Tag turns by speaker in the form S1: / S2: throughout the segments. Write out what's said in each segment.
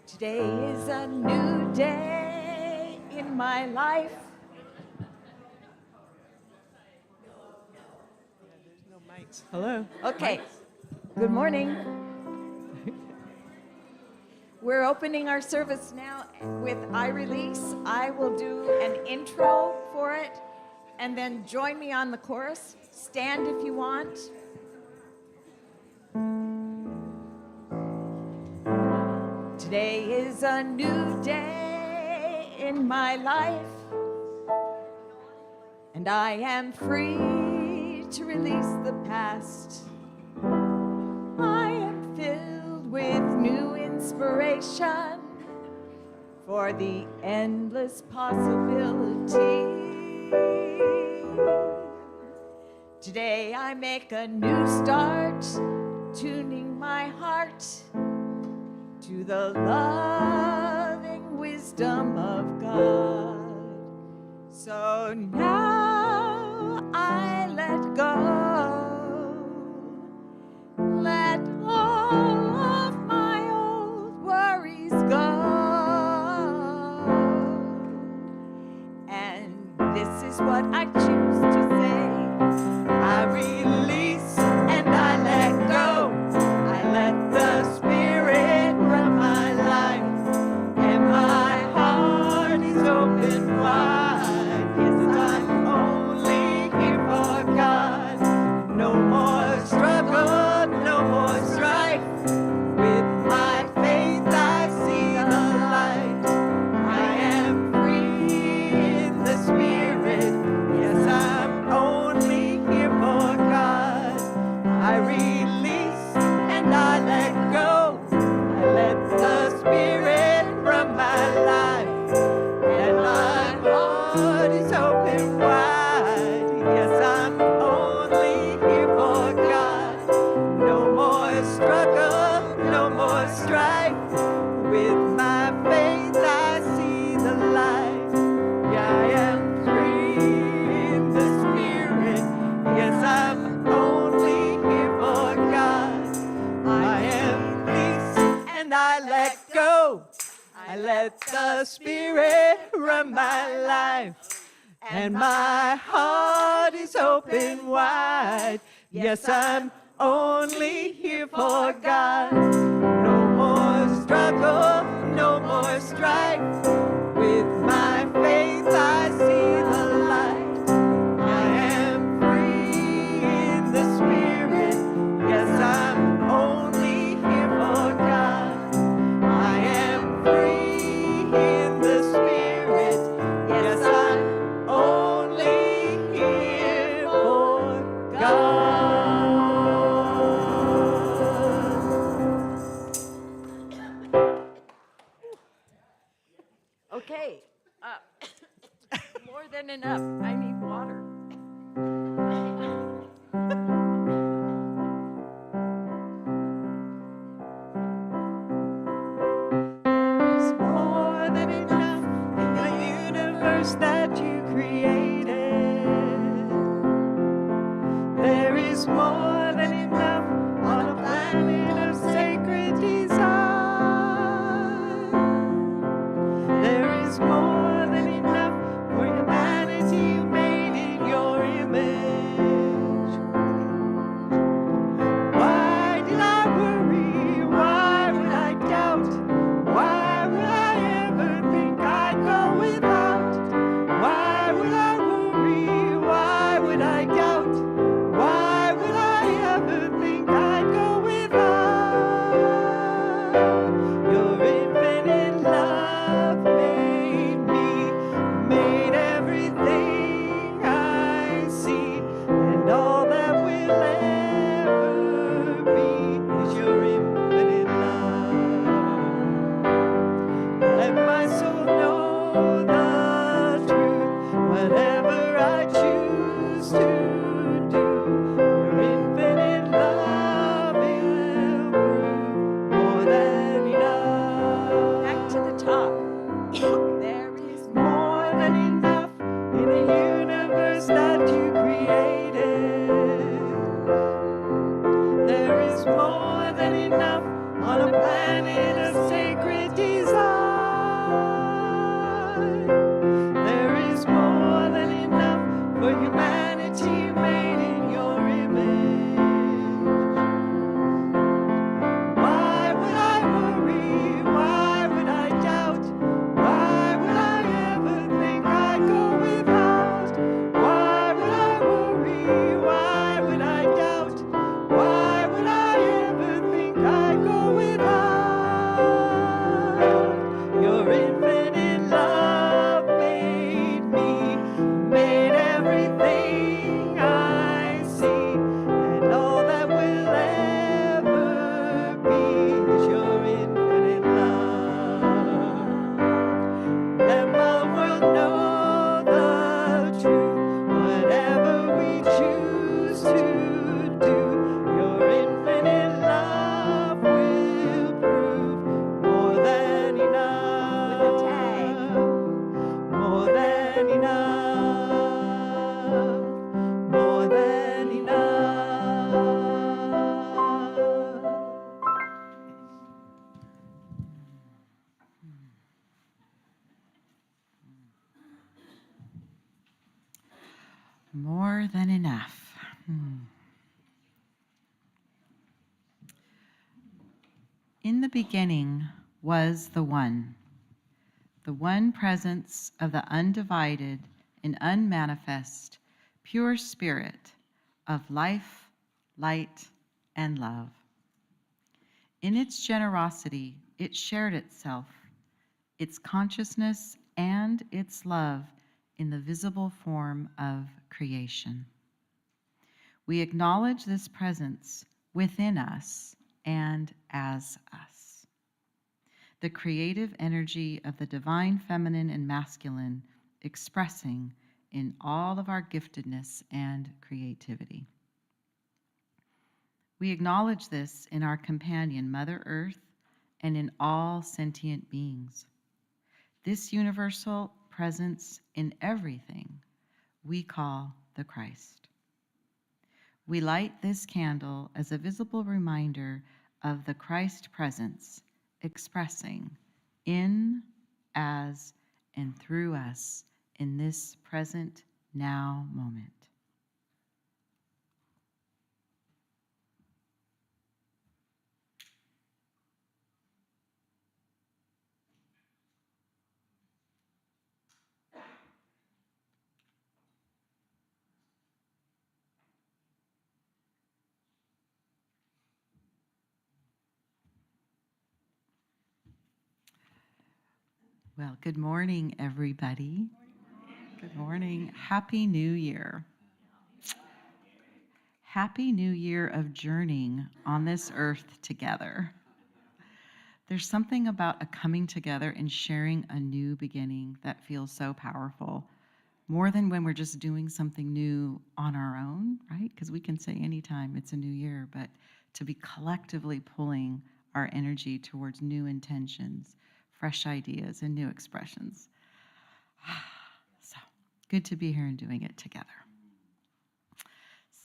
S1: Today is a new day in my life.
S2: There's no mics. Hello.
S1: Okay, good morning. We're opening our service now with I Release. I will do an intro for it, and then join me on the chorus. Stand if you want. Today is a new day in my life, and I am free to release the past. I am filled with new inspiration for the endless possibility. Today I make a new start, tuning my heart to the loving wisdom of God. So now I let go, let all of my old worries go. And this is what I choose to say: I release and I let go. I let the Spirit run my life, and my heart is open wide. Yes, I'm only here for God. No more struggle, no more strife. With my faith I see the light. I am free in the Spirit. Yes, I'm only here for God. I release and I let go. I let the Spirit run my life, and my heart is open wide. Yes, I'm only here for God. No more struggle, no more strife. With my faith I see the light. Yeah, I am free in the Spirit. Yes, I'm only here for God. I am peace and I let go. I let the Spirit run my life, and my heart is open wide. Yes, I'm only here for God. No more struggle, no more strife. With my faith I see the light. I am free in the Spirit. Yes, I'm only here for God. I am free in the Spirit. Yes, I'm only here for God. Okay, more than enough. I need water. There's more than enough in the universe that you created. There is more than enough on a planet of sacred design. There is more than enough for humanity you made in your image. Why did I worry? Why would I doubt? Why would I ever think I'd go without? Why would I worry? Why would I doubt? Why would I ever think I'd go without? Your infinite love made me, made everything I see, and all that will ever be is your infinite love. Let my soul know the truth, whatever I choose to do. Your infinite love will prove more than enough. Back to the top. There is more than enough in the universe that you created. There is more than enough on a planet of sacred design. There is more than enough for humanity made in your image. Why would I worry? Why would I doubt? Why would I ever think I'd go without? Why would I worry? Why would I doubt? Why would I ever think I'd go without? Your infinite love made me, made everything I see, and all that will ever be is your infinite love. Let the world know the truth, whatever we choose to do, your infinite love will prove more than enough. With a tag. More than enough. More than enough.
S3: More than enough. In the beginning was the One presence of the undivided and unmanifest, pure spirit of life, light, and love. In its generosity, it shared itself, its consciousness, and its love in the visible form of creation. We acknowledge this presence within us and as us. The creative energy of the divine feminine and masculine expressing in all of our giftedness and creativity. We acknowledge this in our companion, Mother Earth, and in all sentient beings. This universal presence in everything we call the Christ. We light this candle as a visible reminder of the Christ presence expressing in, as, and through us in this present now moment. Well, good morning, everybody. Good morning. Happy New Year. Happy New Year of journeying on this earth together. There's something about a coming together and sharing a new beginning that feels so powerful, more than when we're just doing something new on our own, right? Because we can say anytime it's a new year, but to be collectively pulling our energy towards new intentions, fresh ideas, and new expressions. So good to be here and doing it together.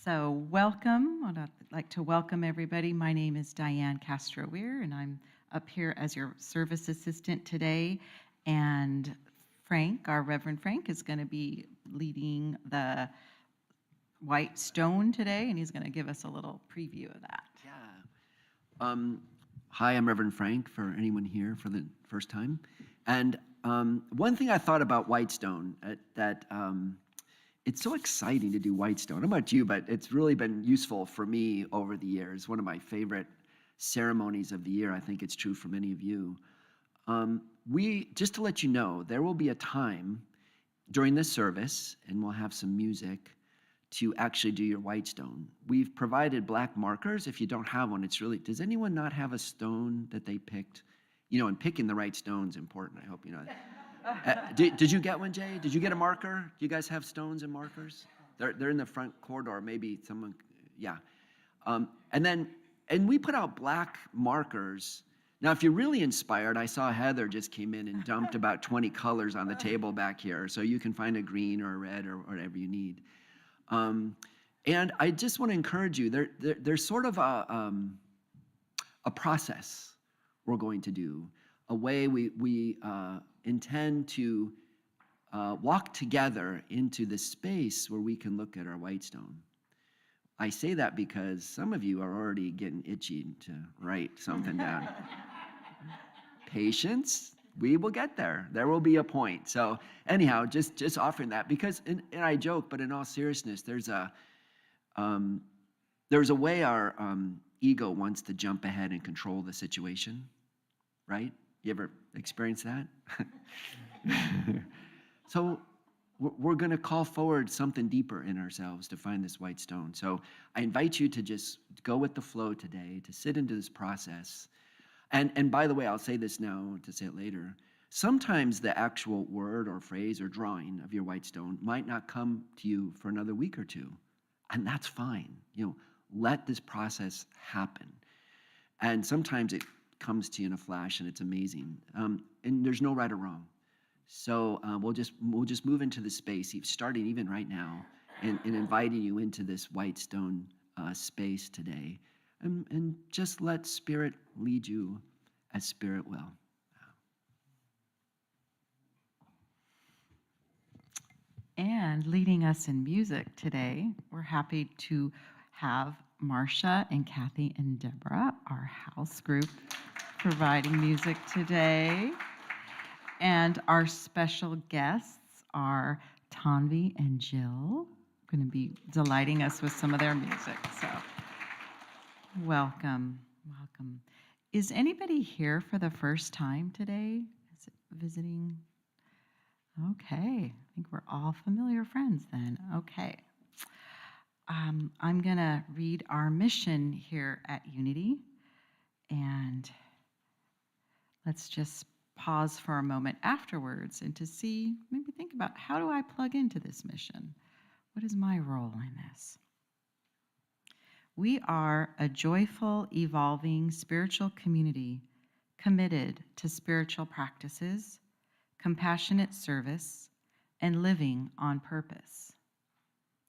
S3: So welcome. I'd like to welcome everybody. My name is Diane Castro-Weir, and I'm up here as your service assistant today. And Frank, our Reverend Frank, is going to be leading the White Stone today, and he's going to give us a little preview of that.
S4: Yeah. Hi, I'm Reverend Frank, for anyone here for the first time. And one thing I thought about Whitestone, that it's so exciting to do Whitestone. I don't know about you, but it's really been useful for me over the years. One of my favorite ceremonies of the year. I think it's true for many of you. Just to let you know, there will be a time during this service, and we'll have some music, to actually do your Whitestone. We've provided black markers. If you don't have one, it's really, does anyone not have a stone that they picked? You know, and picking the right stone's important. I hope you know that. Did you get one, Jay? Did you get a marker? Do you guys have stones and markers? They're in the front corridor. Maybe someone, yeah. And we put out black markers. Now, if you're really inspired, I saw Heather just came in and dumped about 20 colors on the table back here. So you can find a green or a red or whatever you need. And I just want to encourage you, there's sort of a process we're going to do, a way we intend to walk together into this space where we can look at our white stone. I say that because some of you are already getting itchy to write something down. Patience, we will get there. There will be a point. So anyhow, just offering that, because, and I joke, but in all seriousness, there's a way our ego wants to jump ahead and control the situation, right? You ever experienced that? So we're going to call forward something deeper in ourselves to find this white stone. So I invite you to just go with the flow today, to sit into this process. And by the way, I'll say this now to say it later. Sometimes the actual word or phrase or drawing of your white stone might not come to you for another week or two. And that's fine. Let this process happen. And sometimes it comes to you in a flash and it's amazing. And there's no right or wrong. So we'll just move into the space, starting even right now, and inviting you into this white stone space today. And just let Spirit lead you as Spirit will.
S3: And leading us in music today, we're happy to have Marcia and Kathy and Deborah, our house group, providing music today. And our special guests are Tanvi and Jill, going to be delighting us with some of their music. So welcome, welcome. Is anybody here for the first time today? Is it visiting? Okay, I think we're all familiar friends then. Okay. I'm going to read our mission here at Unity, and let's just pause for a moment afterwards and to see, maybe think about, how do I plug into this mission? What is my role in this? We are a joyful, evolving spiritual community committed to spiritual practices, compassionate service, and living on purpose.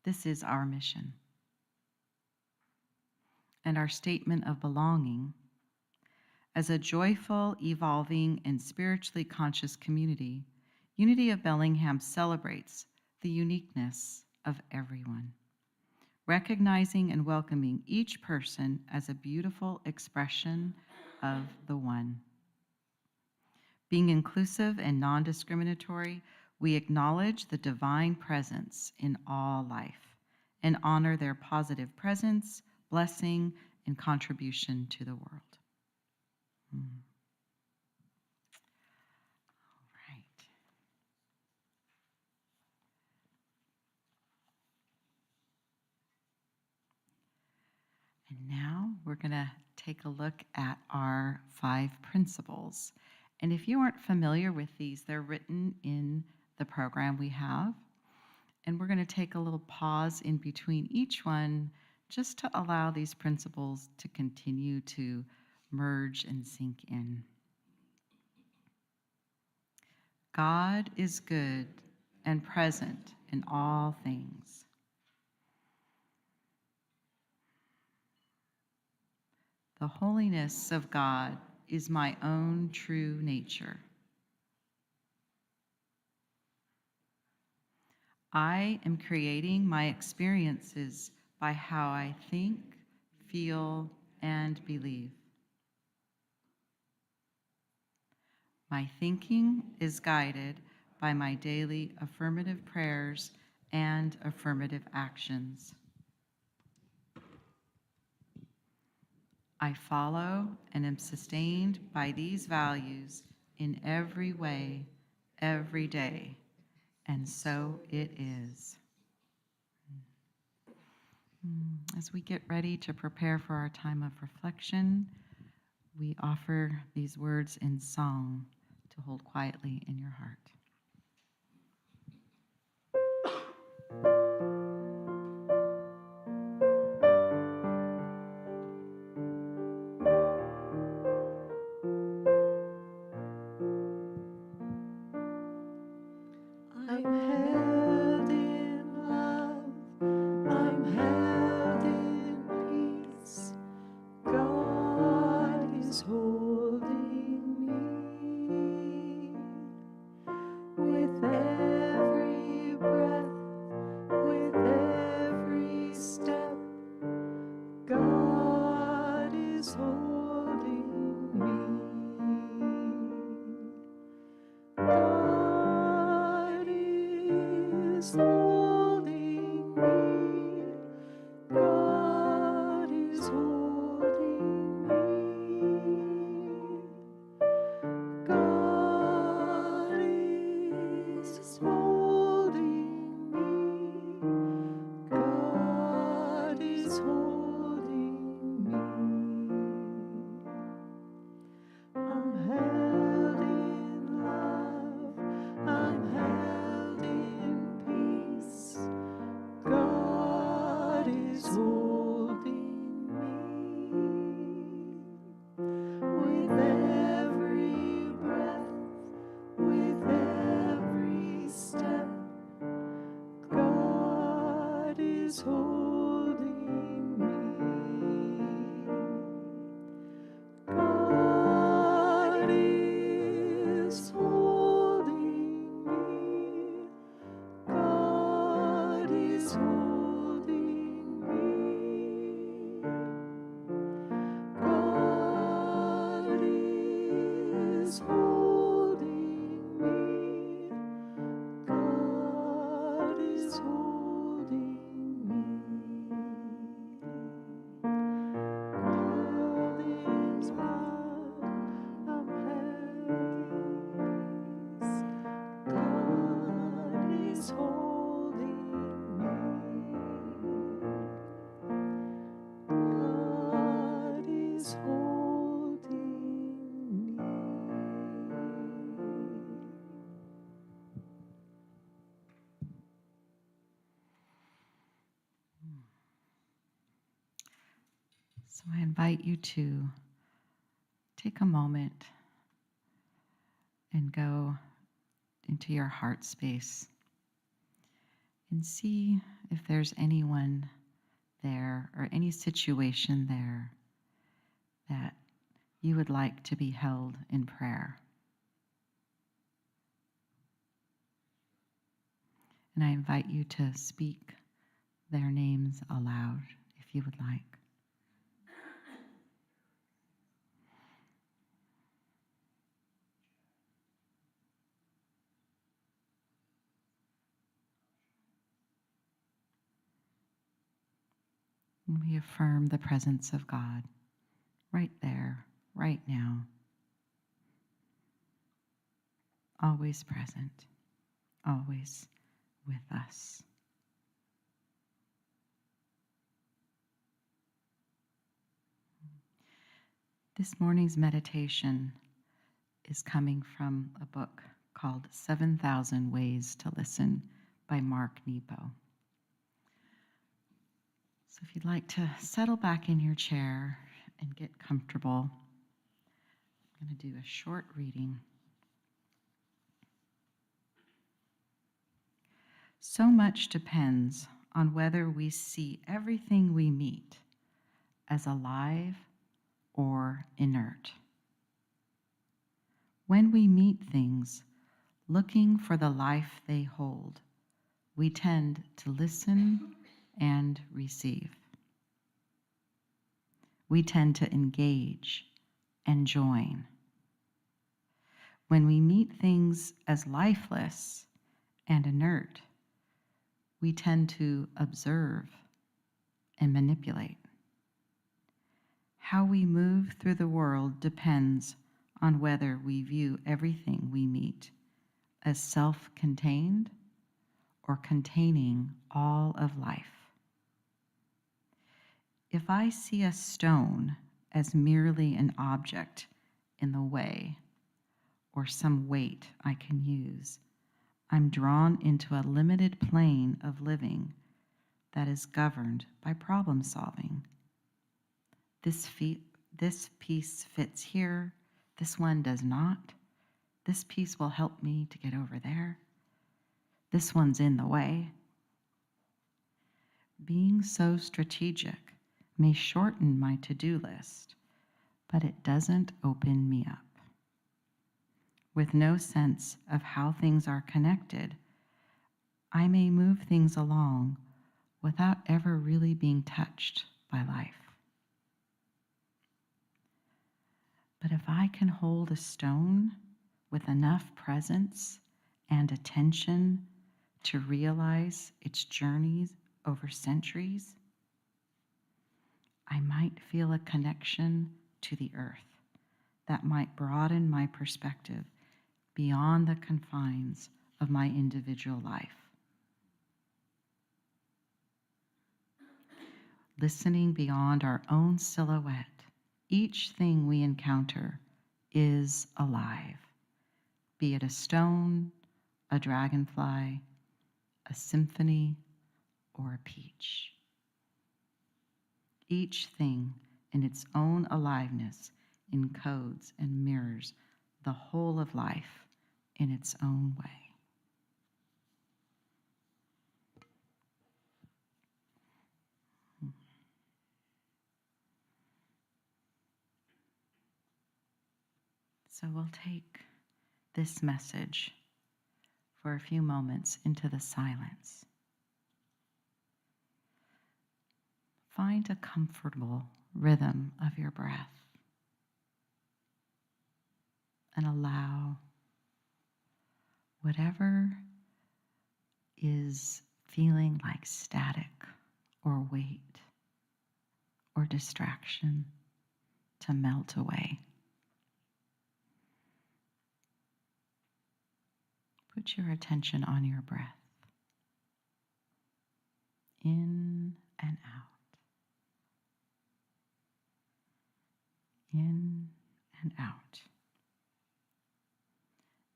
S3: This is our mission. And our statement of belonging: as a joyful, evolving, and spiritually conscious community, Unity of Bellingham celebrates the uniqueness of everyone, recognizing and welcoming each person as a beautiful expression of the One. Being inclusive and non-discriminatory, we acknowledge the divine presence in all life and honor their positive presence, blessing, and contribution to the world. All right. And now we're going to take a look at our 5 principles. And if you aren't familiar with these, they're written in the program we have. And we're going to take a little pause in between each one just to allow these principles to continue to merge and sink in. God is good and present in all things. The holiness of God is my own true nature. I am creating my experiences by how I think, feel, and believe. My thinking is guided by my daily affirmative prayers and affirmative actions. I follow and am sustained by these values in every way, every day, and so it is. As we get ready to prepare for our time of reflection, we offer these words in song to hold quietly in your heart.
S1: I'm held in love, I'm held in peace. God is holding is holding me. God is holding me. All is what I'm peace. God is holding me. God is holding me.
S3: So I invite you to take a moment and go into your heart space and see if there's anyone there or any situation there that you would like to be held in prayer. And I invite you to speak their names aloud if you would like. And we affirm the presence of God right there, right now, always present, always with us. This morning's meditation is coming from a book called 7,000 Ways to Listen by Mark Nepo. So if you'd like to settle back in your chair and get comfortable, I'm going to do a short reading. So much depends on whether we see everything we meet as alive or inert. When we meet things looking for the life they hold, we tend to listen and receive. We tend to engage and join. When we meet things as lifeless and inert, we tend to observe and manipulate. How we move through the world depends on whether we view everything we meet as self-contained or containing all of life. If I see a stone as merely an object in the way or some weight I can use, I'm drawn into a limited plane of living that is governed by problem solving. This piece fits here, this one does not. This piece will help me to get over there. This one's in the way. Being so strategic may shorten my to-do list, but it doesn't open me up. With no sense of how things are connected, I may move things along without ever really being touched by life. But if I can hold a stone with enough presence and attention to realize its journeys over centuries, I might feel a connection to the earth that might broaden my perspective beyond the confines of my individual life. Listening beyond our own silhouette, each thing we encounter is alive, be it a stone, a dragonfly, a symphony, or a peach. Each thing in its own aliveness encodes and mirrors the whole of life in its own way. So we'll take this message for a few moments into the silence. Find a comfortable rhythm of your breath and allow whatever is feeling like static or weight or distraction to melt away. Put your attention on your breath, in and out, in and out.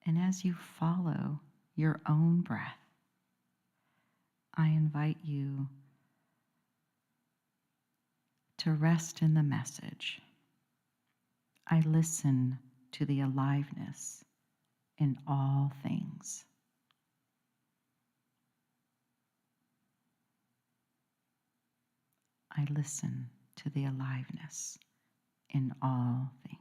S3: And as you follow your own breath, I invite you to rest in the message. I listen to the aliveness in all things. I listen to the aliveness in all things.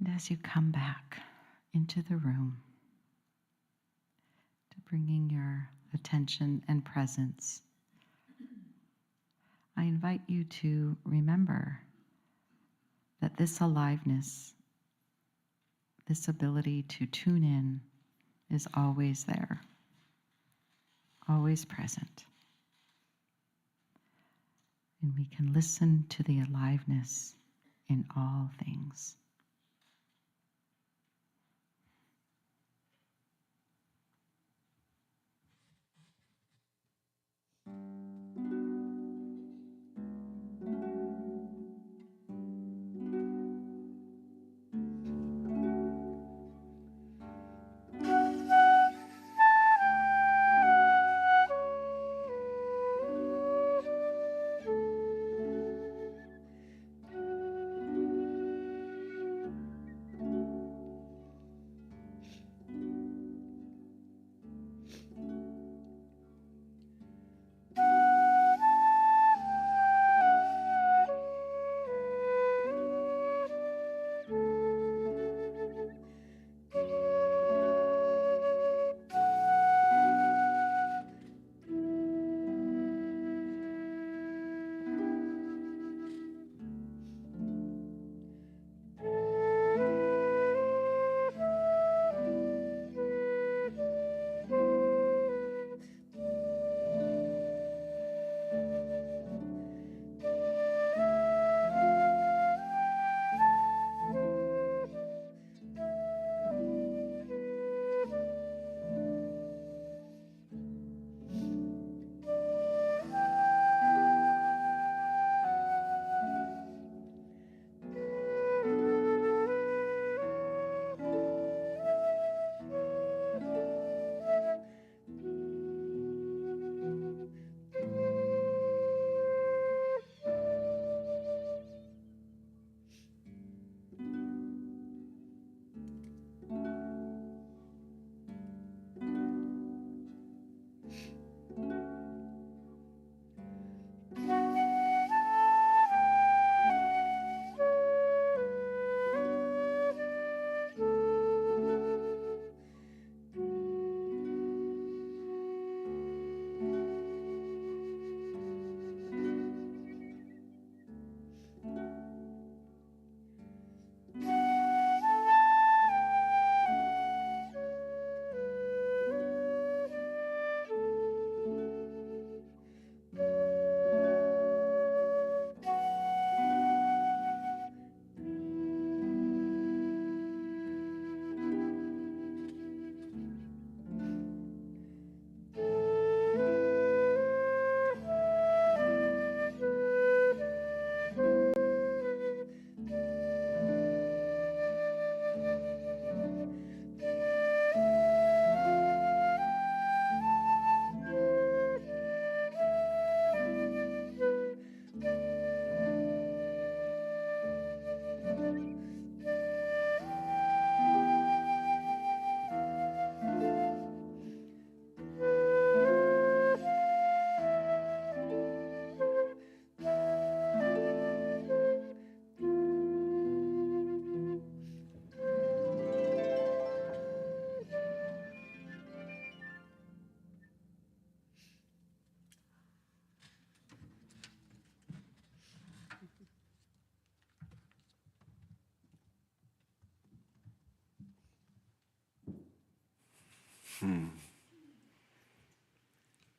S3: And as you come back into the room, to bringing your attention and presence, I invite you to remember that this aliveness, this ability to tune in, is always there, always present. And we can listen to the aliveness in all things.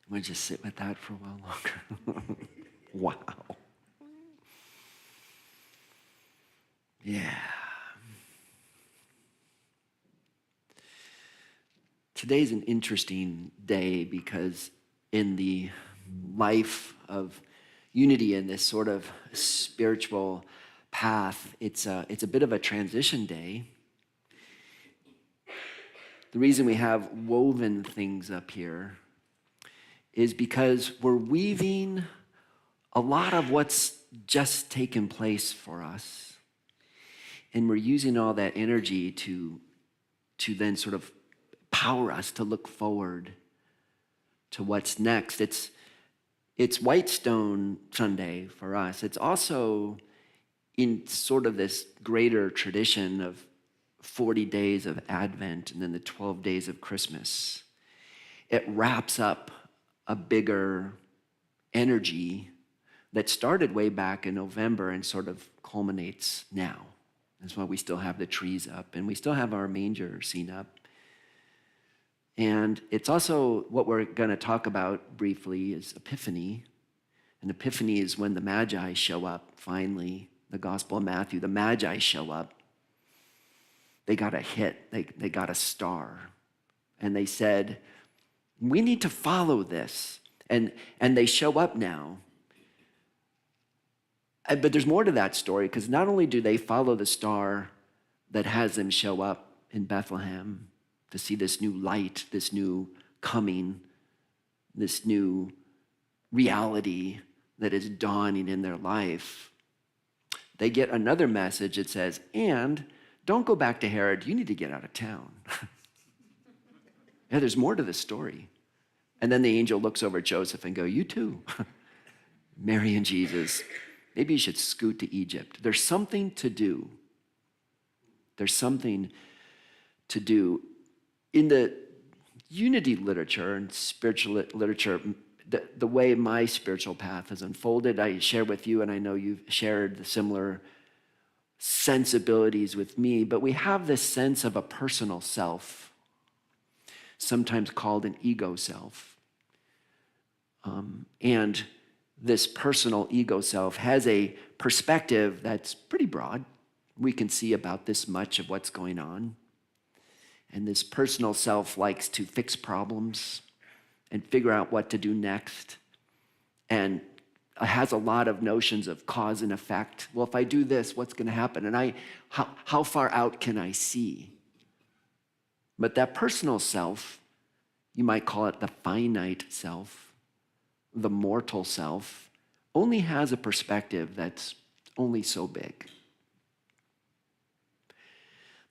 S4: We'll just sit with that for a while longer. Wow. Yeah. Today's an interesting day because in the life of unity in this sort of spiritual path, it's a bit of a transition day. The reason we have woven things up here is because we're weaving a lot of what's just taken place for us. And we're using all that energy to then sort of power us to look forward to what's next. It's Whitestone Sunday for us. It's also in sort of this greater tradition of 40 days of Advent and then the 12 days of Christmas. It wraps up a bigger energy that started way back in November and sort of culminates now. That's why we still have the trees up and we still have our manger scene up. And it's also what we're going to talk about briefly is Epiphany. And Epiphany is when the Magi show up, finally. The Gospel of Matthew, the Magi show up. They got a hit. They got a star. And they said, we need to follow this. And they show up now. But there's more to that story, because not only do they follow the star that has them show up in Bethlehem to see this new light, this new coming, this new reality that is dawning in their life, they get another message that says, and don't go back to Herod, you need to get out of town. Yeah, there's more to this story. And then the angel looks over at Joseph and go, you too, Mary and Jesus, maybe you should scoot to Egypt. There's something to do. There's something to do. In the unity literature and spiritual literature, the way my spiritual path has unfolded, I share with you, and I know you've shared the similar sensibilities with me, but we have this sense of a personal self, sometimes called an ego self. And this personal ego self has a perspective that's pretty broad. We can see about this much of what's going on. And this personal self likes to fix problems and figure out what to do next, and has a lot of notions of cause and effect. Well, if I do this, what's going to happen? And how far out can I see? But that personal self, you might call it the finite self, the mortal self, only has a perspective that's only so big.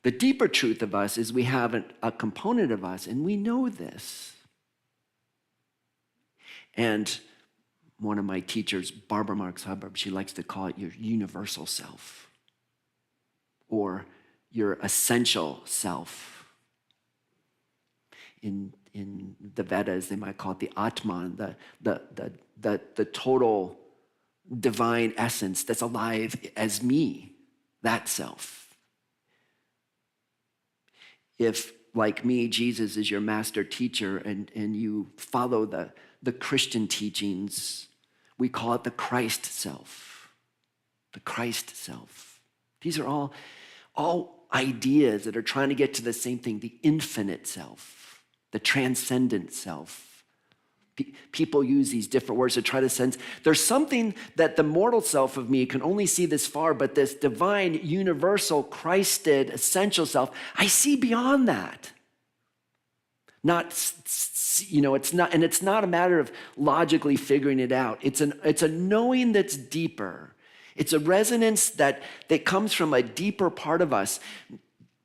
S4: The deeper truth of us is we have a component of us, and we know this. And one of my teachers, Barbara Marks Hubbard, she likes to call it your universal self or your essential self. In the Vedas, they might call it the Atman, the total divine essence that's alive as me, that self. If, like me, Jesus is your master teacher and you follow the Christian teachings, we call it the Christ self. The Christ self. These are all ideas that are trying to get to the same thing, the infinite self, the transcendent self. People use these different words to try to sense there's something that the mortal self of me can only see this far, but this divine, universal, Christed, essential self, I see beyond that. It's not a matter of logically figuring it out. It's a knowing that's deeper. It's a resonance that comes from a deeper part of us.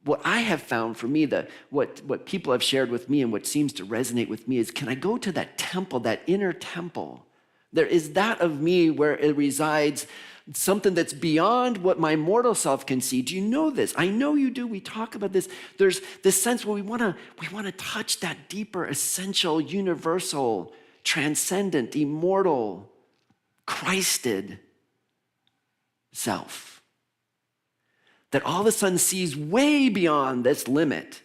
S4: What I have found for me, what people have shared with me and what seems to resonate with me is, can I go to that temple, that inner temple? There is that of me where it resides, something that's beyond what my mortal self can see. Do you know this? I know you do. We talk about this. There's this sense where we want to touch that deeper, essential, universal, transcendent, immortal, Christed self. That all of a sudden sees way beyond this limit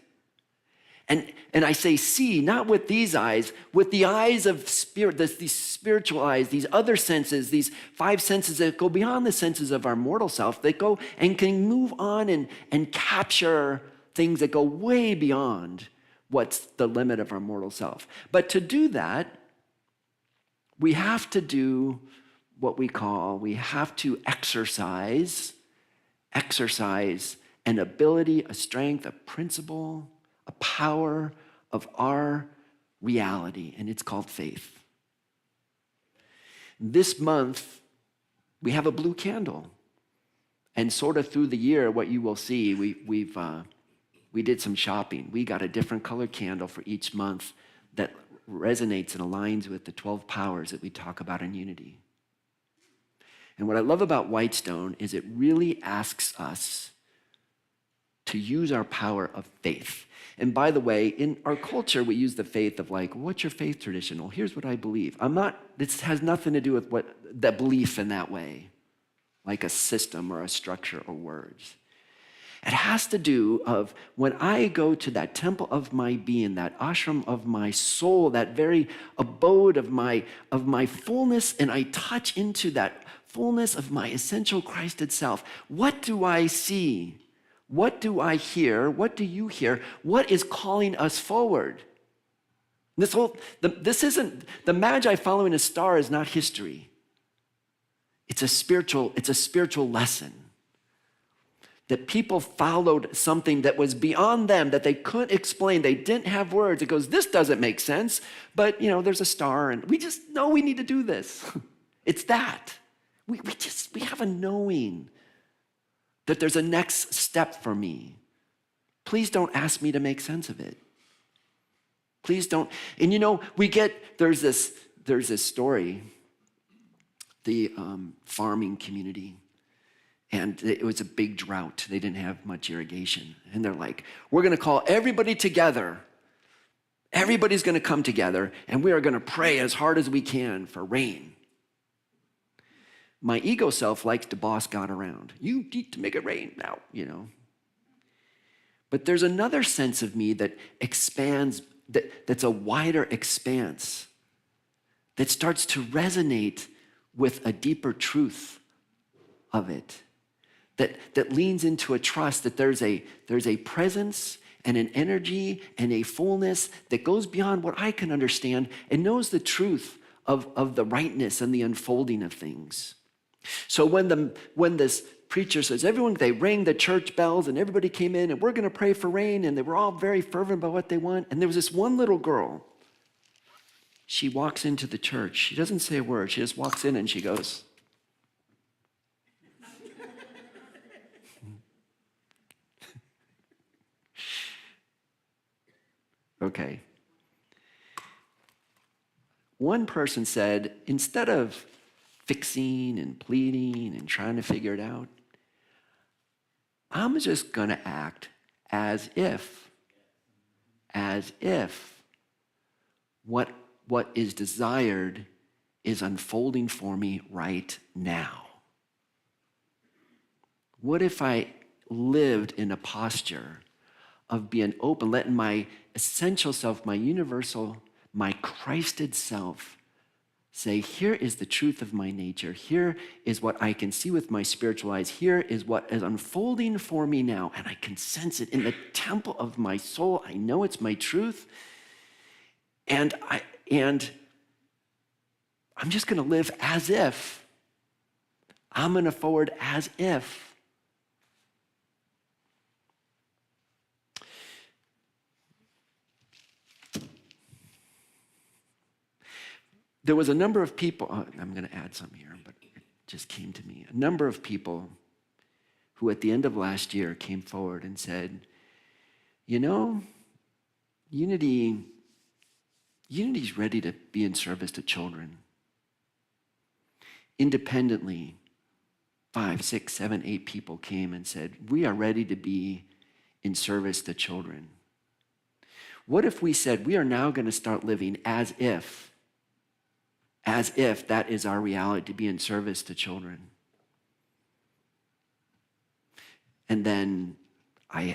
S4: And I say see, not with these eyes, with the eyes of spirit, these spiritual eyes, these other senses, these 5 senses that go beyond the senses of our mortal self, that go and can move on and capture things that go way beyond what's the limit of our mortal self. But to do that, we have to do what we have to exercise an ability, a strength, a principle, a power of our reality, and it's called faith. This month, we have a blue candle. And sort of through the year, what you will see, we did some shopping. We got a different colored candle for each month that resonates and aligns with the 12 powers that we talk about in unity. And what I love about Whitestone is it really asks us to use our power of faith. And by the way, in our culture, we use the faith of like, what's your faith tradition? Well, here's what I believe. This has nothing to do with the belief in that way, like a system or a structure or words. It has to do of when I go to that temple of my being, that ashram of my soul, that very abode of my fullness, and I touch into that fullness of my essential Christed self, what do I see? What do I hear? What do you hear? What is calling us forward? This isn't, the Magi following a star is not history. It's a spiritual lesson. That people followed something that was beyond them, that they couldn't explain. They didn't have words. It goes, this doesn't make sense, but there's a star and we just know we need to do this. It's that. We have a knowing that there's a next step for me. Please don't ask me to make sense of it. Please don't. And there's this story, the farming community, and it was a big drought. They didn't have much irrigation. And they're like, we're gonna call everybody together. Everybody's gonna come together and we are gonna pray as hard as we can for rain. My ego self likes to boss God around. You need to make it rain now, But there's another sense of me that expands, that's a wider expanse, that starts to resonate with a deeper truth of it, that leans into a trust that there's a presence and an energy and a fullness that goes beyond what I can understand and knows the truth of the rightness and the unfolding of things. So when this preacher says, they rang the church bells and everybody came in and we're going to pray for rain, and they were all very fervent about what they want. And there was this one little girl. She walks into the church. She doesn't say a word. She just walks in and she goes, okay. One person said, instead of fixing and pleading and trying to figure it out, I'm just going to act as if what is desired is unfolding for me right now. What if I lived in a posture of being open, letting my essential self, my universal, my Christed self say, here is the truth of my nature. Here is what I can see with my spiritual eyes. Here is what is unfolding for me now. And I can sense it in the temple of my soul. I know it's my truth. And I'm just going to live as if. I'm going to forward as if. There was a number of people, I'm going to add some here, but it just came to me. A number of people who at the end of last year came forward and said, Unity's ready to be in service to children. Independently, 5, 6, 7, 8 people came and said, we are ready to be in service to children. What if we said, we are now going to start living as if that is our reality, to be in service to children? And then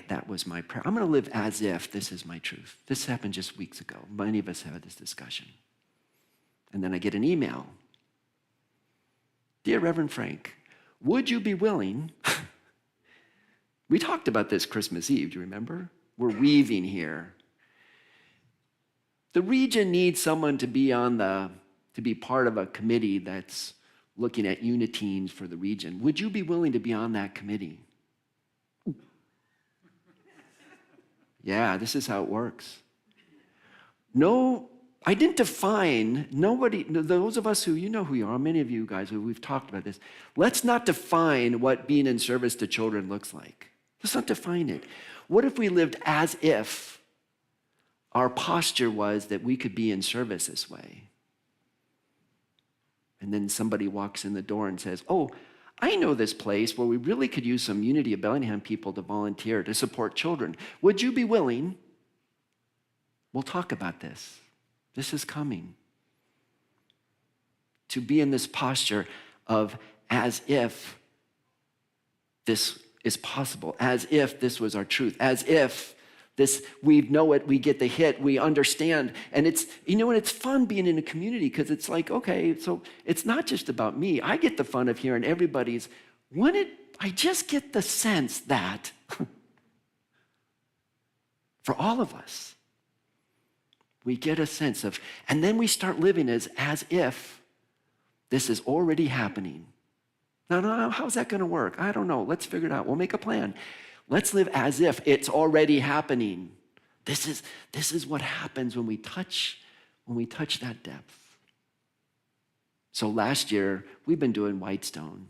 S4: that was my prayer. I'm going to live as if this is my truth. This happened just weeks ago. Many of us have had this discussion. And then I get an email. Dear Reverend Frank, would you be willing? We talked about this Christmas Eve, do you remember? We're weaving here. The region needs someone to be part of a committee that's looking at uniteens for the region. Would you be willing to be on that committee? Yeah, this is how it works. No, I didn't define, those of us who, you know who you are, many of you guys, we've talked about this. Let's not define what being in service to children looks like. Let's not define it. What if we lived as if our posture was that we could be in service this way? And then somebody walks in the door and says, oh, I know this place where we really could use some Unity of Bellingham people to volunteer to support children. Would you be willing? We'll talk about this. This is coming. To be in this posture of as if this is possible, as if this was our truth, as if this, we know it, we get the hit, we understand. And it's, and it's fun being in a community because it's like, okay, so it's not just about me. I get the fun of hearing everybody's, I just get the sense that for all of us, we get a sense of, and then we start living as if this is already happening. No, how's that going to work? I don't know. Let's figure it out. We'll make a plan. Let's live as if it's already happening. This is what happens when we touch that depth. So last year, we've been doing Whitestone.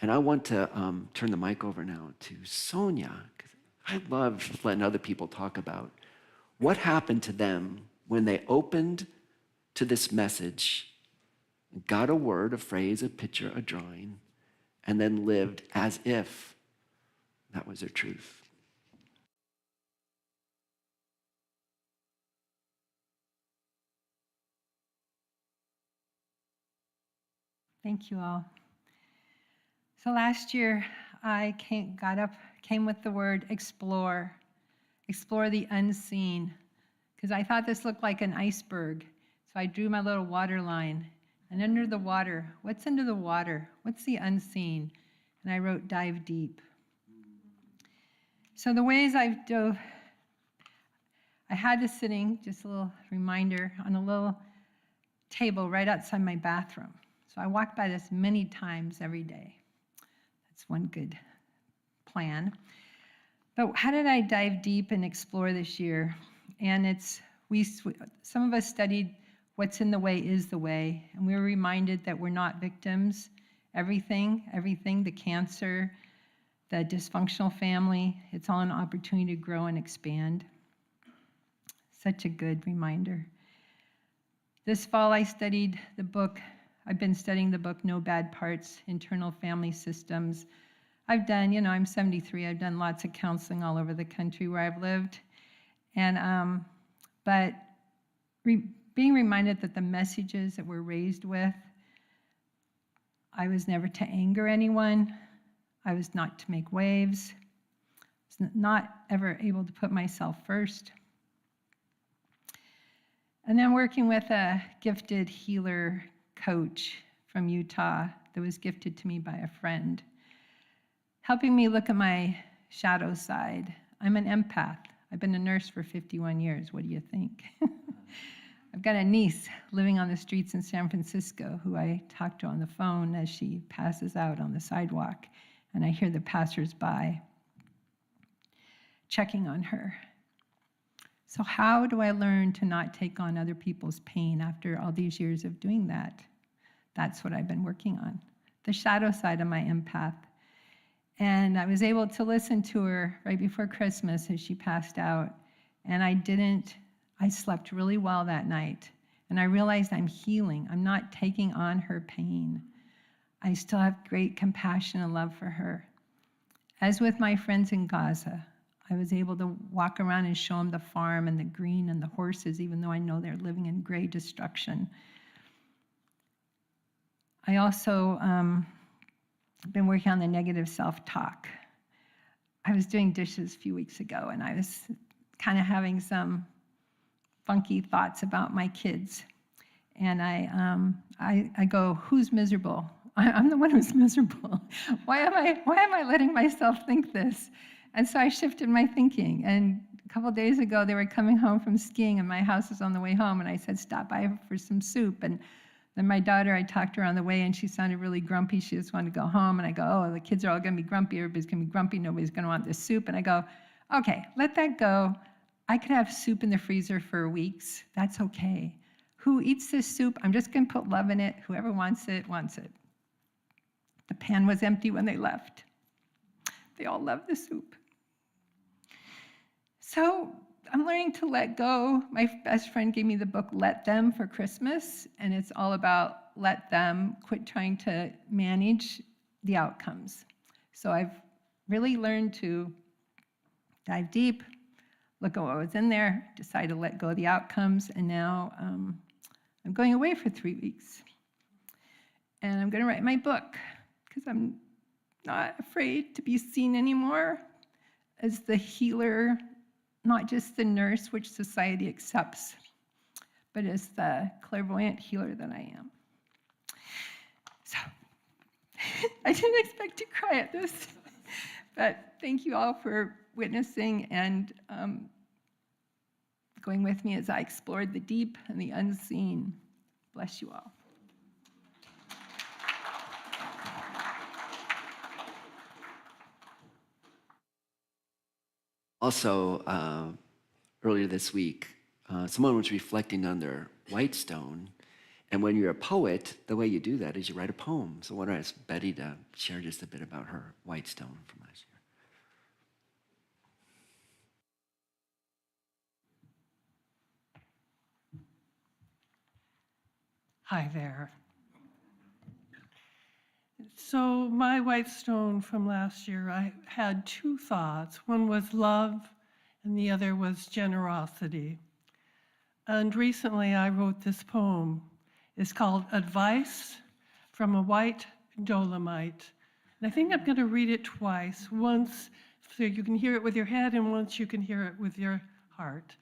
S4: And I want to turn the mic over now to Sonia, because I love letting other people talk about what happened to them when they opened to this message, got a word, a phrase, a picture, a drawing, and then lived as if that was their truth.
S2: Thank you all. So last year, I came with the word explore the unseen, because I thought this looked like an iceberg. So I drew my little water line. And under the water, what's under the water? What's the unseen? And I wrote dive deep. So the ways I've dove, I had this sitting, just a little reminder, on a little table right outside my bathroom. So I walked by this many times every day. That's one good plan. But how did I dive deep and explore this year? And some of us studied what's in the way is the way, and we were reminded that we're not victims. Everything, the cancer, the dysfunctional family, it's all an opportunity to grow and expand. Such a good reminder. This fall I studied the book. I've been studying the book No Bad Parts, Internal Family Systems. I've done, I'm 73, I've done lots of counseling all over the country where I've lived. And, being reminded that the messages that we're raised with, I was never to anger anyone. I was not to make waves. I was not ever able to put myself first. And then working with a gifted healer coach from Utah that was gifted to me by a friend, helping me look at my shadow side. I'm an empath. I've been a nurse for 51 years. What do you think? I've got a niece living on the streets in San Francisco who I talk to on the phone as she passes out on the sidewalk, and I hear the passersby checking on her. So how do I learn to not take on other people's pain after all these years of doing that? That's what I've been working on, the shadow side of my empath. And I was able to listen to her right before Christmas as she passed out, and I slept really well that night, and I realized I'm healing. I'm not taking on her pain. I still have great compassion and love for her. As with my friends in Gaza, I was able to walk around and show them the farm and the green and the horses, even though I know they're living in gray destruction. I also been working on the negative self-talk. I was doing dishes a few weeks ago, and I was kind of having some funky thoughts about my kids. And I go, who's miserable? I'm the one who's miserable. Why am I letting myself think this? And so I shifted my thinking. And a couple days ago, they were coming home from skiing, and my house was on the way home. And I said, stop by for some soup. And then my daughter, I talked to her on the way, and she sounded really grumpy. She just wanted to go home. And I go, oh, the kids are all going to be grumpy. Everybody's going to be grumpy. Nobody's going to want this soup. And I go, okay, let that go. I could have soup in the freezer for weeks. That's okay. Who eats this soup? I'm just going to put love in it. Whoever wants it, wants it. The pan was empty when they left. They all loved the soup. So I'm learning to let go. My best friend gave me the book Let Them for Christmas, and it's all about let them, quit trying to manage the outcomes. So I've really learned to dive deep, look at what was in there, decide to let go of the outcomes, and now I'm going away for 3 weeks. And I'm going to write my book because I'm not afraid to be seen anymore as the healer, not just the nurse, which society accepts, but as the clairvoyant healer that I am. So I didn't expect to cry at this, but thank you all for witnessing and going with me as I explored the deep and the unseen. Bless you all.
S4: Also, earlier this week, someone was reflecting on their white stone. And when you're a poet, the way you do that is you write a poem. So I want to ask Betty to share just a bit about her white stone from last year.
S5: Hi there. So my white stone from last year, I had two thoughts. One was love, and the other was generosity. And recently I wrote this poem. It's called Advice from a White Dolomite. And I think I'm going to read it twice, once so you can hear it with your head, and once you can hear it with your heart.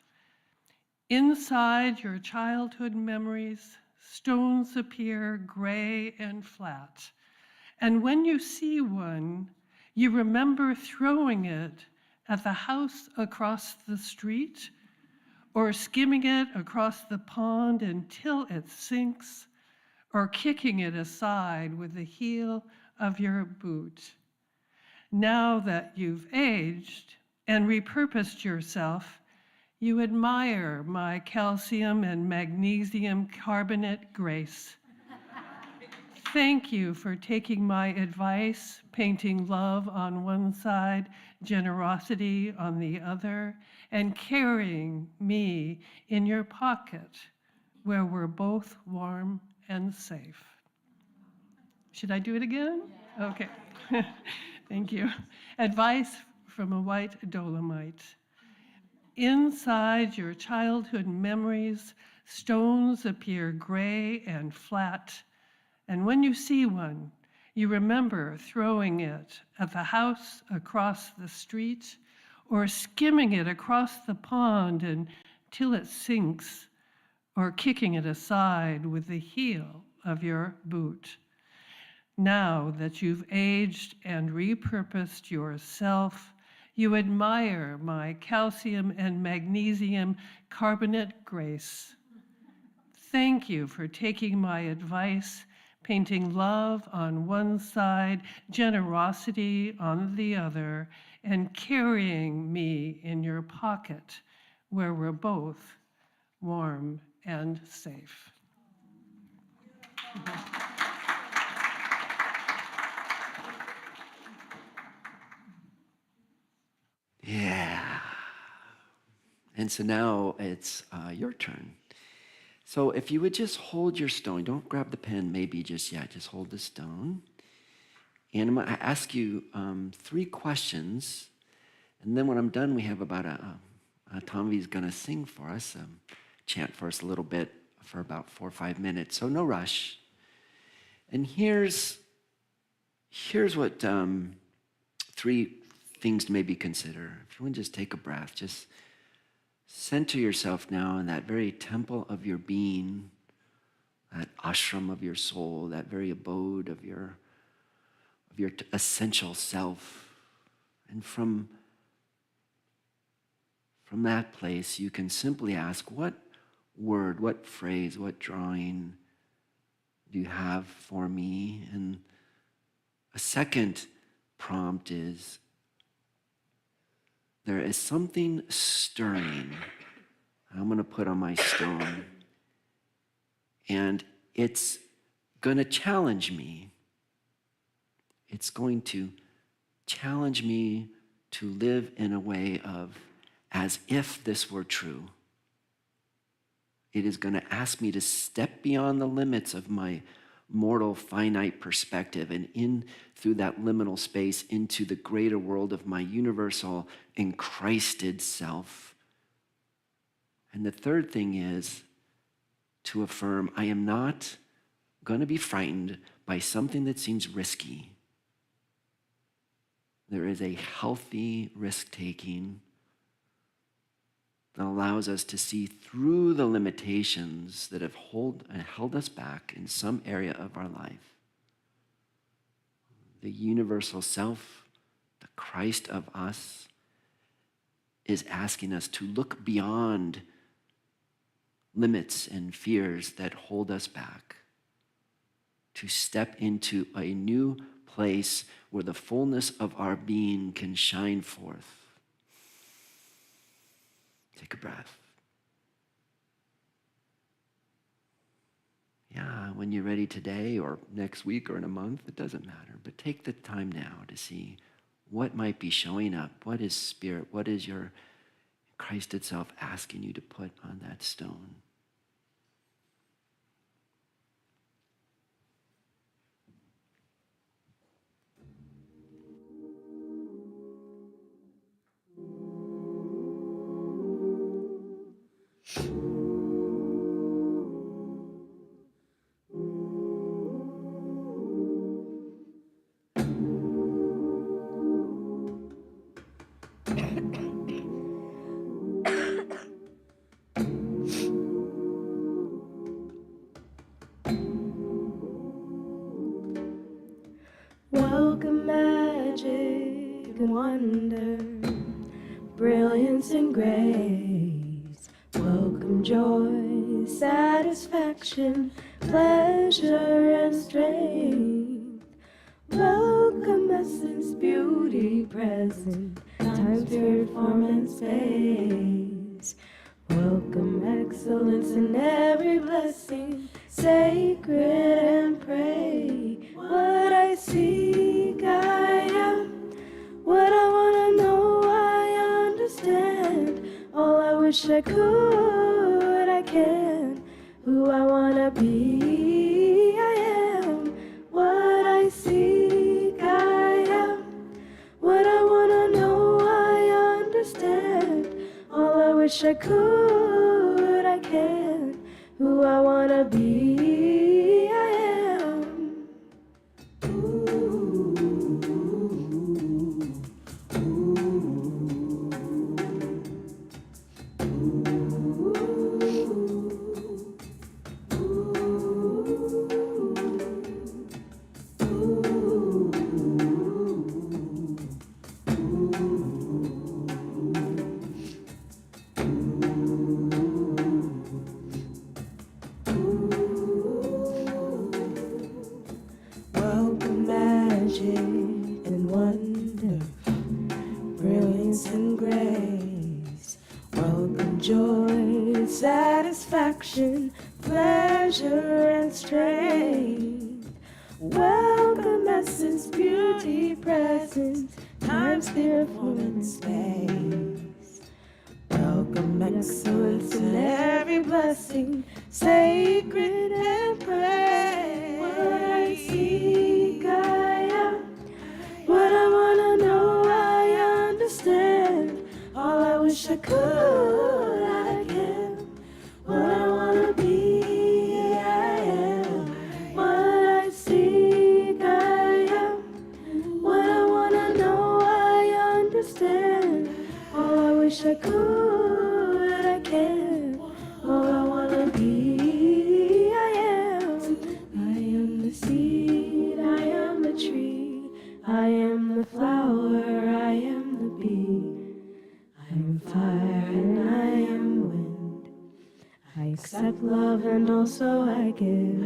S5: Inside your childhood memories, stones appear gray and flat. And when you see one, you remember throwing it at the house across the street, or skimming it across the pond until it sinks, or kicking it aside with the heel of your boot. Now that you've aged and repurposed yourself, you admire my calcium and magnesium carbonate grace. Thank you for taking my advice, painting love on one side, generosity on the other, and carrying me in your pocket where we're both warm and safe. Should I do it again? Okay. Thank you. Advice from a white Dolomite. Inside your childhood memories, stones appear gray and flat. And when you see one, you remember throwing it at the house across the street, or skimming it across the pond until it sinks, or kicking it aside with the heel of your boot. Now that you've aged and repurposed yourself, you admire my calcium and magnesium carbonate grace. Thank you for taking my advice, painting love on one side, generosity on the other, and carrying me in your pocket where we're both warm and safe.
S4: Yeah. And so now it's your turn. So if you would just hold your stone, don't grab the pen maybe just yet, just hold the stone. And I'm going to ask you 3 questions. And then when I'm done, we have about Tomvi's going to sing for us, chant for us a little bit for about 4 or 5 minutes. So no rush. And here's what 3 things to maybe consider. If you want to just take a breath, just center yourself now in that very temple of your being, that ashram of your soul, that very abode of your essential self. And from that place, you can simply ask, what word, what phrase, what drawing do you have for me? And a second prompt is, there is something stirring I'm going to put on my stone, and it's going to challenge me. It's going to challenge me to live in a way of as if this were true. It is going to ask me to step beyond the limits of my mortal, finite perspective and in through that liminal space into the greater world of my universal and Christed self. And the third thing is to affirm, I am not going to be frightened by something that seems risky. There is a healthy risk-taking that allows us to see through the limitations that have held us back in some area of our life. The universal self, the Christ of us, is asking us to look beyond limits and fears that hold us back, to step into a new place where the fullness of our being can shine forth. Take a breath. Yeah, when you're ready today or next week or in a month, it doesn't matter. But take the time now to see what might be showing up. What is spirit? What is your Christ itself asking you to put on that stone?
S1: Welcome magic and wonder, brilliance and grace. Welcome joy, satisfaction, pleasure and strength. Welcome essence, beauty, present, time, spirit, form and space. Welcome excellence in every blessing, sacred and pray. What I seek, I am. What I wanna know, I understand. All I wish I could, I can. Who I wanna be, I am. What I seek, I am. What I wanna know, I understand. All I wish I could, I can. Who I wanna be, I am. Welcome magic and wonder, brilliance and grace. Welcome joy, satisfaction, pleasure and strength. Welcome essence, beauty, presence, time, spirit, form and space. Welcome excellence in every blessing, sacred and praise. What I seek, I am. What I wanna know, I understand. All I wish I could, I can. What I wanna be, I am. What I seek, I am. What I wanna know, I understand. so I give.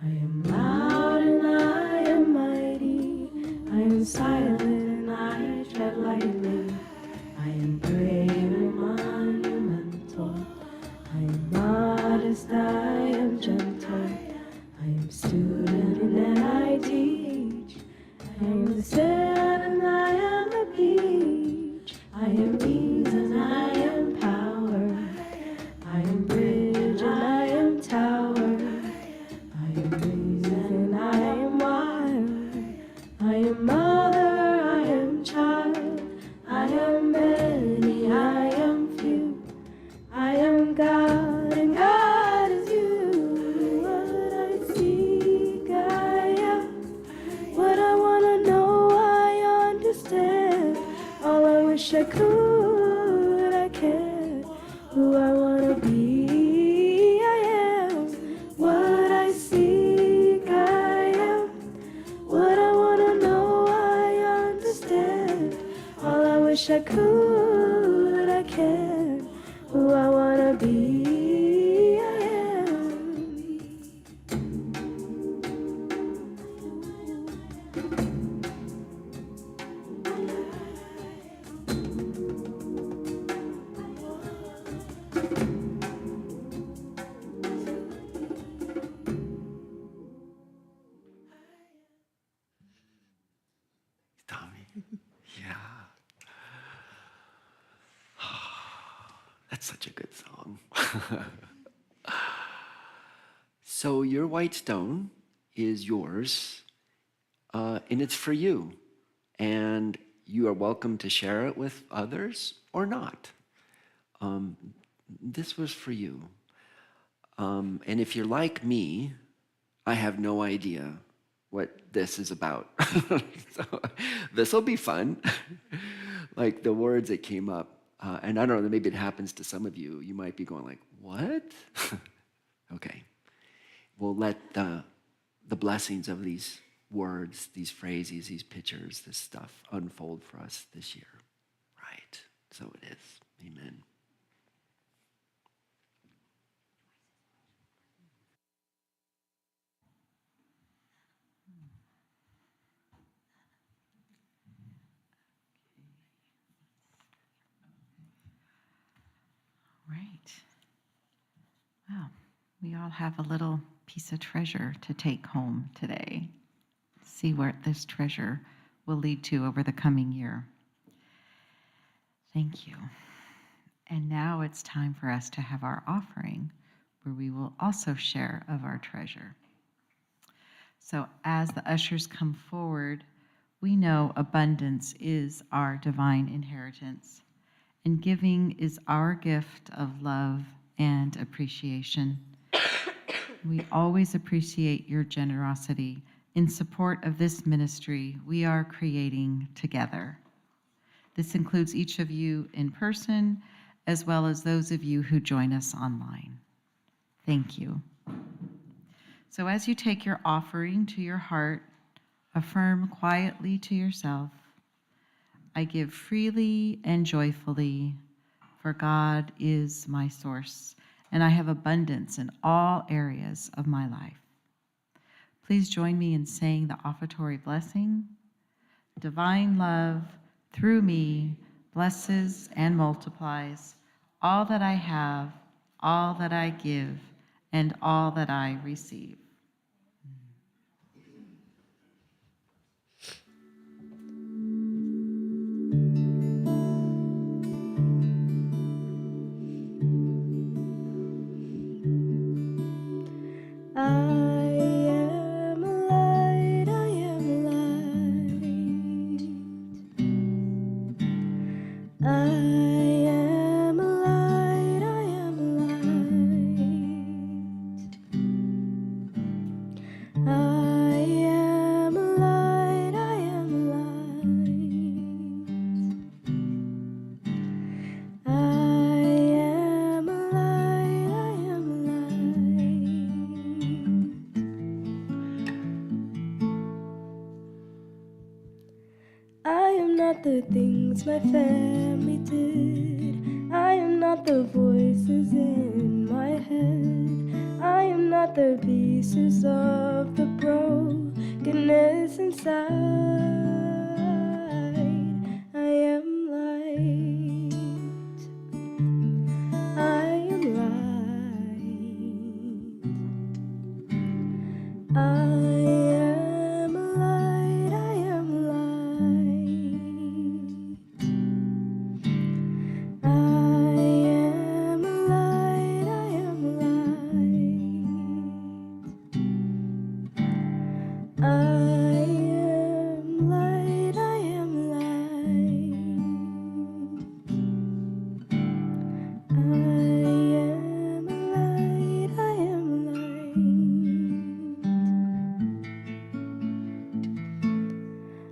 S1: I am loud and I am mighty. I am silent and I tread lightly. I am brave and monumental. I am modest, I am gentle. I am student and I teach. I am the sand and I am the beach. I am ease and I am power. I am bridge and I am tower. I am reason and I am wild. I am mother, I am child. I am many, I am few. I am God and God is you. What I seek, I am. What I wanna know, I understand. All I wish I could, I can't. Who I wanna be, I am. What I seek, I am. What I wanna know, I understand. All I wish I could, I can't. Who I wanna be, I am.
S4: Tommy. Yeah. That's such a good song. So your white stone is yours, and it's for you. And you are welcome to share it with others or not. This was for you. And if you're like me, I have no idea what this is about. So this will be fun. Like the words that came up. And I don't know, maybe it happens to some of you. You might be going like, what? Okay. We'll let the blessings of these words, these phrases, these pictures, this stuff unfold for us this year. Right. So it is. Amen.
S3: Right. Well, we all have a little piece of treasure to take home today. See where this treasure will lead to over the coming year. Thank you. And now it's time for us to have our offering, where we will also share of our treasure. So as the ushers come forward, we know abundance is our divine inheritance, and giving is our gift of love and appreciation. We always appreciate your generosity in support of this ministry we are creating together. This includes each of you in person, as well as those of you who join us online. Thank you. So as you take your offering to your heart, affirm quietly to yourself, I give freely and joyfully, for God is my source, and I have abundance in all areas of my life. Please join me in saying the offertory blessing. Divine love, through me, blesses and multiplies all that I have, all that I give, and all that I receive.
S1: I am light, I am light. I am light, I am light. I am light, I am light. I am light, I am light. I am not the things my family did.
S6: I am not the voices in my head. I am not the pieces of the brokenness inside. I am light. I am light. I am light. I am light. I am light, I am light. I am light, I am light. I am light, I am light.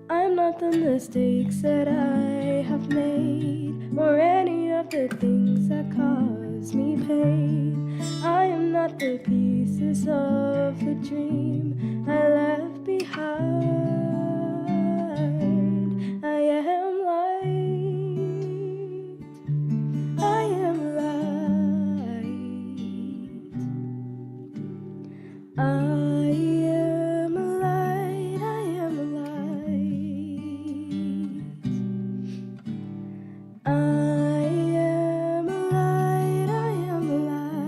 S6: I'm not the mistakes that I have made, or any of the things that cause me pain. I am not the pieces of the dream I left behind. I am light. I am light. I am light. I am light. I am light. I am light.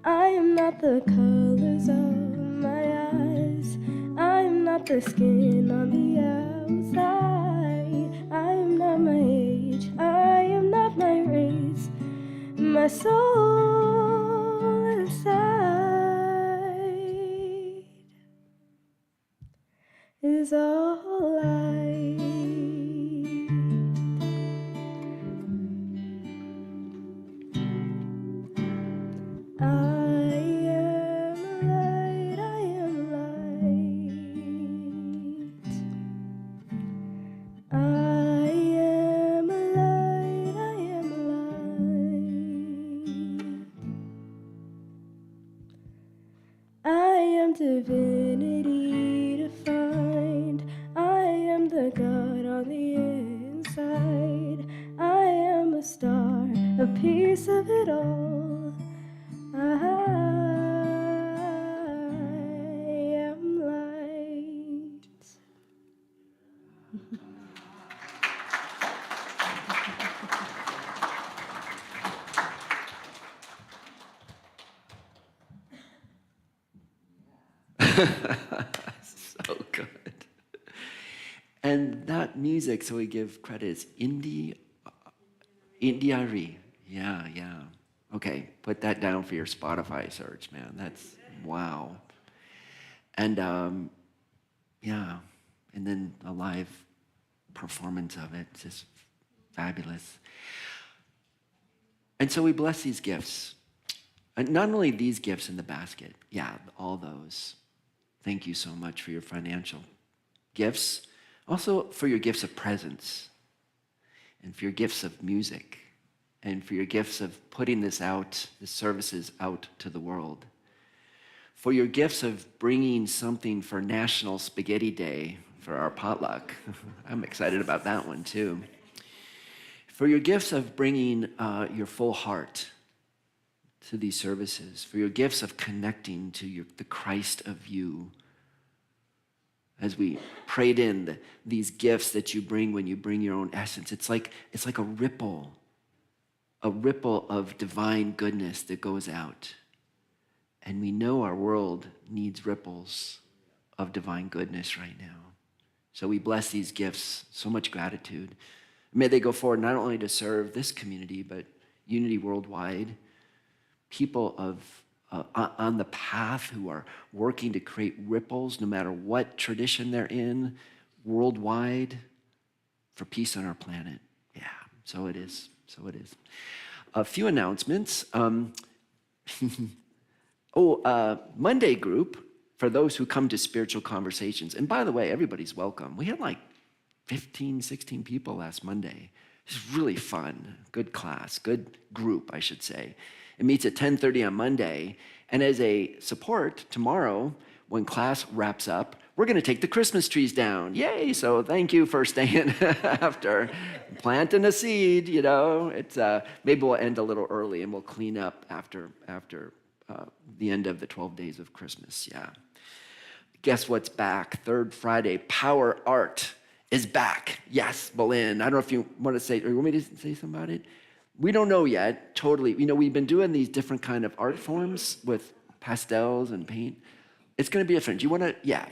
S6: I am not the colors of my eyes. I am not the skin on the outside. I am not my age. I am not my race. My soul inside is all light. I am light, I am light. I am light, I am light. I am divinity defined. I am the God on the inside. I am a star, a piece of it all. I am light.
S4: So good. And that music, so we give credit, is Indiari. Yeah, yeah. Okay, put that down for your Spotify search, man. That's, wow. And yeah, and then a live performance of it, just fabulous. And so we bless these gifts. And not only these gifts in the basket, yeah, all those. Thank you so much for your financial gifts, also for your gifts of presence, and for your gifts of music, and for your gifts of putting this out, the services out to the world, for your gifts of bringing something for National Spaghetti Day for our potluck. I'm excited about that one too. For your gifts of bringing your full heart to these services, for your gifts of connecting to the Christ of you. As we prayed in these gifts that you bring when you bring your own essence, it's like a ripple of divine goodness that goes out. And we know our world needs ripples of divine goodness right now. So we bless these gifts, so much gratitude. May they go forward not only to serve this community, but unity worldwide. People on the path who are working to create ripples, no matter what tradition they're in, worldwide, for peace on our planet. Yeah, so it is. So it is. A few announcements. Monday group for those who come to spiritual conversations. And by the way, everybody's welcome. We had like 15, 16 people last Monday. It was really fun. Good class, good group, I should say. It meets at 10:30 on Monday. And as a support, tomorrow, when class wraps up, we're going to take the Christmas trees down. Yay! So thank you for staying after planting a seed. You know, it's maybe we'll end a little early and we'll clean up after the end of the 12 days of Christmas. Yeah. Guess what's back? Third Friday, Power Art is back. Yes, Berlin. I don't know if you want to say, or you want me to say something about it? We don't know yet, totally. You know, we've been doing these different kind of art forms with pastels and paint. It's going to be different. You want to, yeah,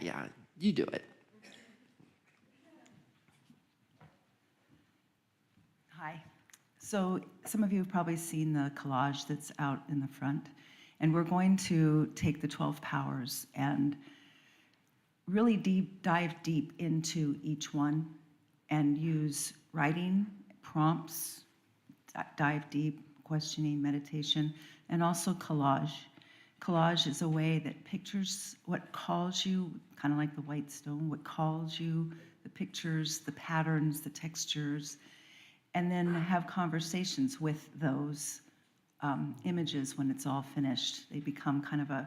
S4: you do it.
S3: Hi. So some of you have probably seen the collage that's out in the front. And we're going to take the 12 powers and really dive deep into each one and use writing, prompts, dive deep, questioning, meditation, and also collage. Collage is a way that pictures what calls you, kind of like the white stone, what calls you, the pictures, the patterns, the textures, and then have conversations with those images when it's all finished. They become kind of a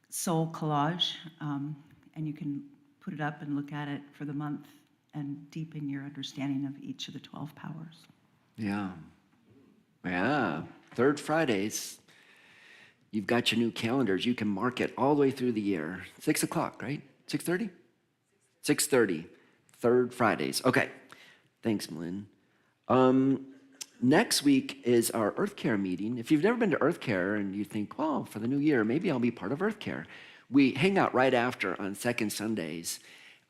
S3: soul collage, and you can put it up and look at it for the month and deepen your understanding of each of the 12 powers.
S4: Yeah. Third Fridays. You've got your new calendars. You can mark it all the way through the year. 6 o'clock, right? 6:30? 6:30. Third Fridays. Okay. Thanks, Malin. Next week is our Earth Care meeting. If you've never been to Earth Care and you think, well, for the new year, maybe I'll be part of Earth Care. We hang out right after on second Sundays.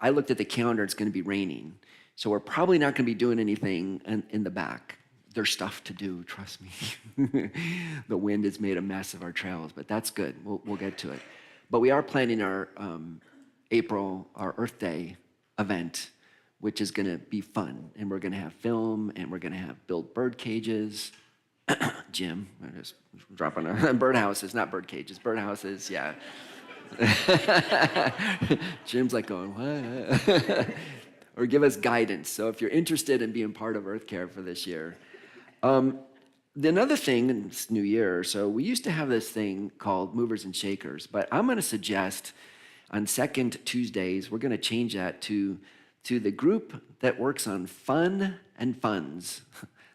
S4: I looked at the calendar, it's going to be raining. So we're probably not going to be doing anything in the back. There's stuff to do, trust me. The wind has made a mess of our trails, but that's good. We'll get to it. But we are planning our our Earth Day event, which is going to be fun. And we're going to have film, and we're going to have build bird cages. Jim, I'm just dropping birdhouses, not bird cages, birdhouses, yeah. Jim's like going, what? Or give us guidance. So if you're interested in being part of Earth Care for this year. Another thing, in this new year, so we used to have this thing called Movers and Shakers, but I'm going to suggest on second Tuesdays, we're going to change that to the group that works on fun and funds,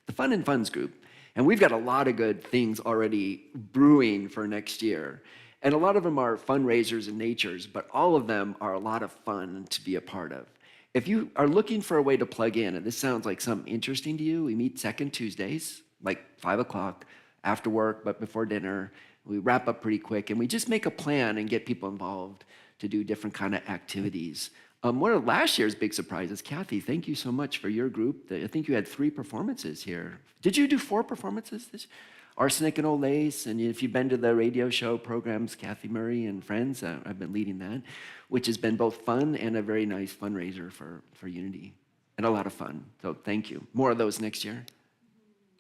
S4: the fun and funds group. And we've got a lot of good things already brewing for next year. And a lot of them are fundraisers and natures, but all of them are a lot of fun to be a part of. If you are looking for a way to plug in, and this sounds like something interesting to you, we meet second Tuesdays, like 5 o'clock after work, but before dinner. We wrap up pretty quick, and we just make a plan and get people involved to do different kind of activities. One of last year's big surprises, Kathy, thank you so much for your group. I think you had 3 performances here. Did you do 4 performances this year? Arsenic and Old Lace, and if you've been to the radio show programs, Kathy Murray and Friends, I've been leading that, which has been both fun and a very nice fundraiser for Unity, and a lot of fun. So thank you. More of those next year.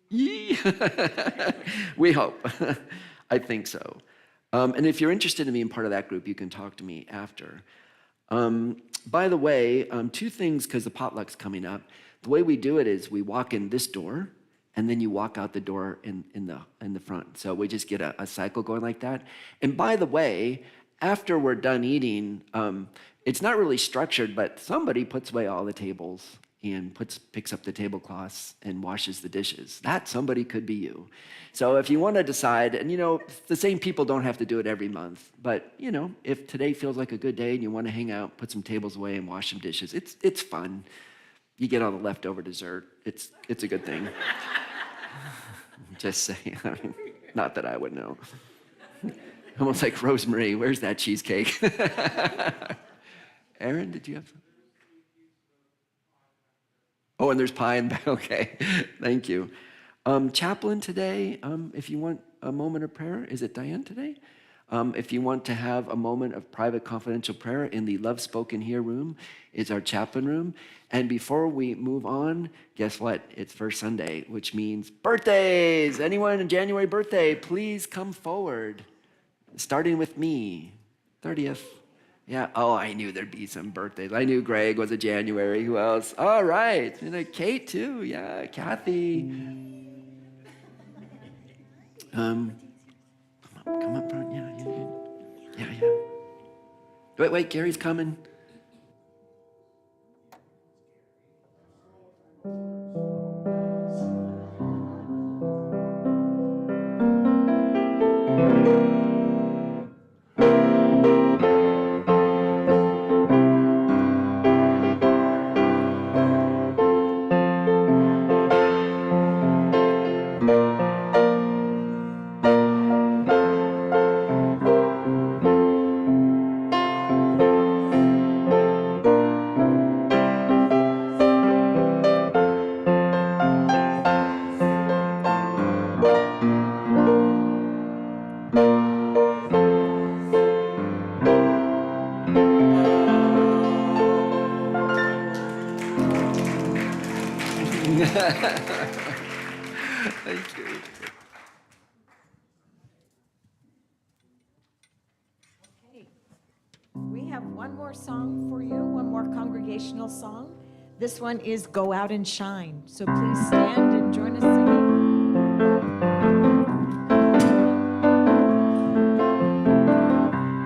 S4: Yee! We hope. I think so. And if you're interested in being part of that group, you can talk to me after. By the way, 2 things, because the potluck's coming up. The way we do it is we walk in this door, and then you walk out the door in the front. So we just get a cycle going like that. And by the way, after we're done eating, it's not really structured, but somebody puts away all the tables and picks up the tablecloths and washes the dishes. That somebody could be you. So if you want to decide, and the same people don't have to do it every month, but if today feels like a good day and you want to hang out, put some tables away and wash some dishes, it's fun. You get all the leftover dessert. It's a good thing. Just saying. I mean, not that I would know. Almost like Rosemary, where's that cheesecake? Aaron, did you have some? Oh, and there's pie in the back. Okay, thank you. Chaplain today, if you want a moment of prayer, is it Diane today? If you want to have a moment of private confidential prayer in the Love Spoken Here room, is our chaplain room. And before we move on, guess what? It's First Sunday, which means birthdays. Anyone in January birthday, please come forward. Starting with me, 30th. Yeah, oh, I knew there'd be some birthdays. I knew Greg was a January. Who else? All right, and Kate too, yeah, Kathy. Come up front, yeah. Wait, Gary's coming. Thank you.
S1: Okay. We have one more song for you, one more congregational song. This one is Go Out and Shine. So please stand and join us singing.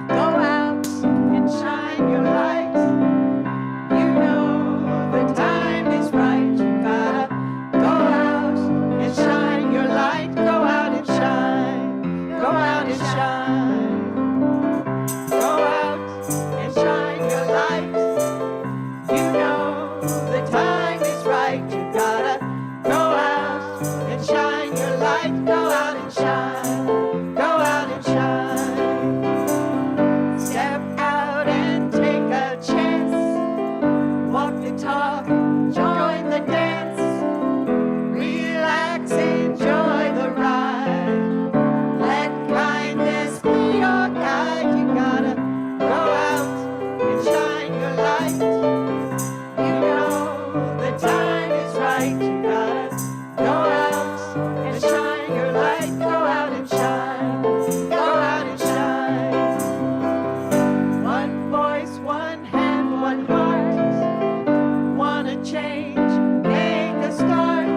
S1: Go out and shine your light. You know the time is right. You gotta go out and shine your light. Go out and shine. Go out and shine. Go out and shine your light. You know the time is right. You gotta go out and shine your light. Go out and shine. Go out and shine. Step out and take a chance. Walk the talk, join the dance. Relax, enjoy the ride. Let kindness be your guide. You gotta go out and shine your light. You know the time is right. You gotta go out and shine your light. Go out and shine. Go out and shine. One voice, one hand, one heart. Wanna change, make a start.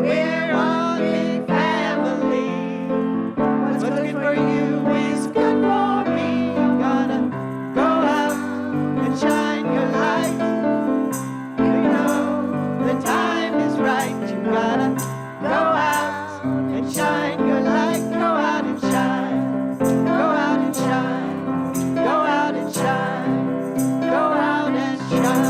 S1: We're all a family. What's good for you is good for me. You gotta go out and shine your light. You know the time is right. You gotta go out and shine your light. Go out and shine. Go out and shine. Go out and shine. Go out and shine.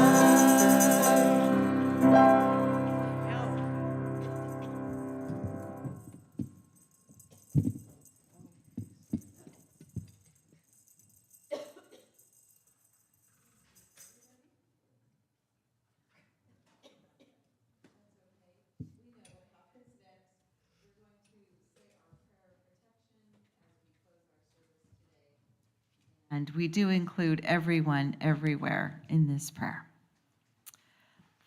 S3: And we do include everyone everywhere in this prayer.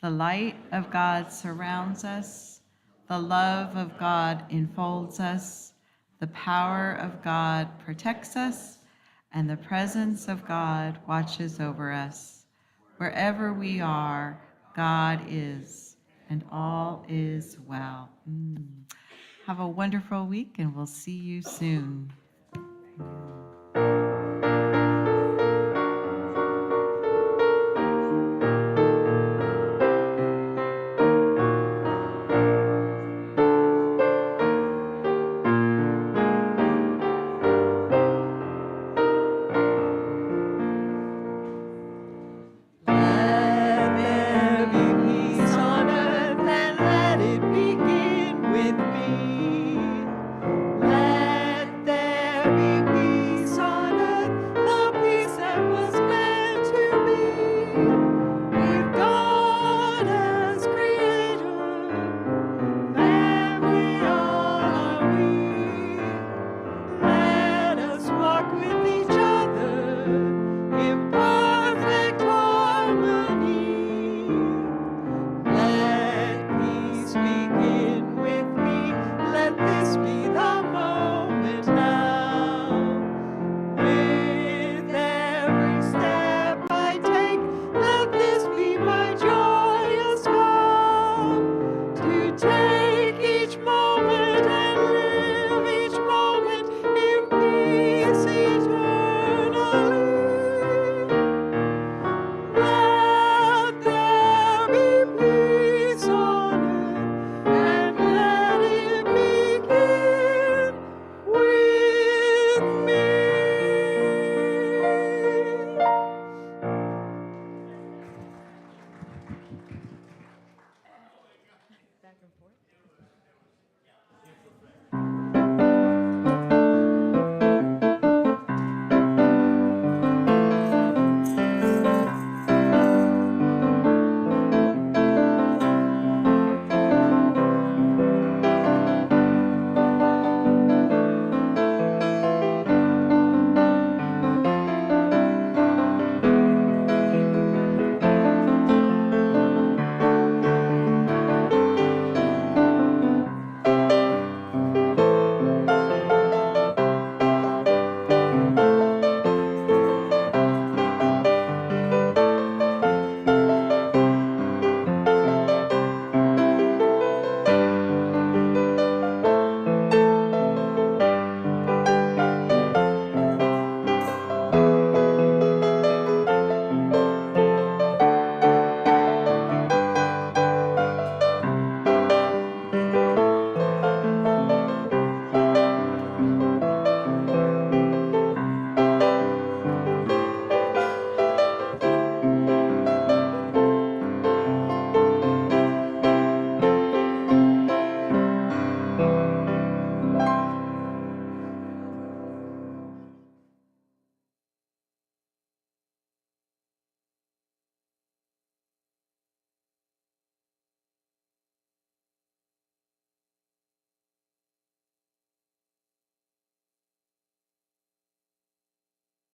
S3: The light of God surrounds us. The love of God enfolds us. The power of God protects us. And the presence of God watches over us. Wherever we are, God is, and all is well. Have a wonderful week, and we'll see you soon.